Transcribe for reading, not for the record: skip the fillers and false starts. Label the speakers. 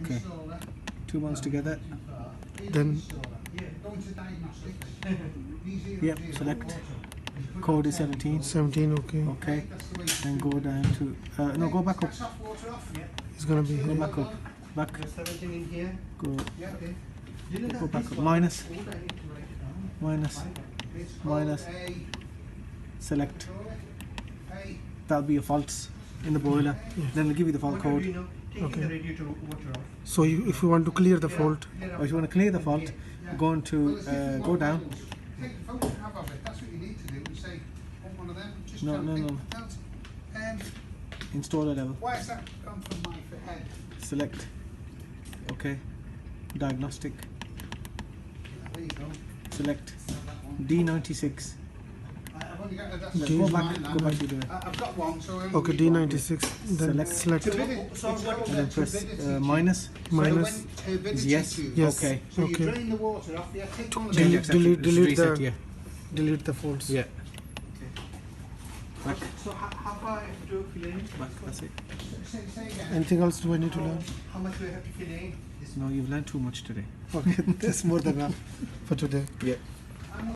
Speaker 1: Okay. 2 months together.
Speaker 2: Then
Speaker 1: Yep, select. Code is 17.
Speaker 2: 17, okay.
Speaker 1: Okay. Then go down to no, go back up.
Speaker 2: It's gonna be
Speaker 1: Go
Speaker 2: here.
Speaker 1: back up. Back.
Speaker 3: 17 in here.
Speaker 1: Go back up. Minus. Minus. Select. That'll be a faults in the boiler. Then they'll give you the fault code.
Speaker 2: Okay. So if you want to clear the fault,
Speaker 1: Or if you want to clear the fault, go on to go down.
Speaker 4: Take a photograph of it. That's what you need to do. You say, want one of them? Just
Speaker 1: No,
Speaker 4: trying to
Speaker 1: no,
Speaker 4: think.
Speaker 1: Installer level.
Speaker 4: Why has that gone from my head?
Speaker 1: Select. Okay. Diagnostic.
Speaker 4: There you go.
Speaker 1: Select. D96.
Speaker 4: I've only got that's
Speaker 2: D-
Speaker 1: Go
Speaker 4: mine
Speaker 1: back.
Speaker 4: now.
Speaker 1: Go back to do it.
Speaker 4: I've got one, so I only
Speaker 2: okay,
Speaker 4: need one.
Speaker 2: D96. Then
Speaker 1: Select.
Speaker 2: select
Speaker 1: And then press minus.
Speaker 2: minus.
Speaker 1: Is yes.
Speaker 2: Yes.
Speaker 1: Okay.
Speaker 4: So you
Speaker 2: Okay.
Speaker 4: drain the water off. Yeah, take one of
Speaker 1: Change
Speaker 4: them.
Speaker 1: accepted.
Speaker 2: delete
Speaker 1: Reset,
Speaker 2: the-
Speaker 1: yeah.
Speaker 2: Delete the faults.
Speaker 1: Yeah.
Speaker 3: So how far I have to fill in?
Speaker 1: Back. That's it.
Speaker 4: Say again.
Speaker 2: Anything else do I need to learn?
Speaker 3: How much do I have to fill in?
Speaker 1: No, you've learned too much today.
Speaker 2: Okay, that's more than enough for today.
Speaker 1: Yeah.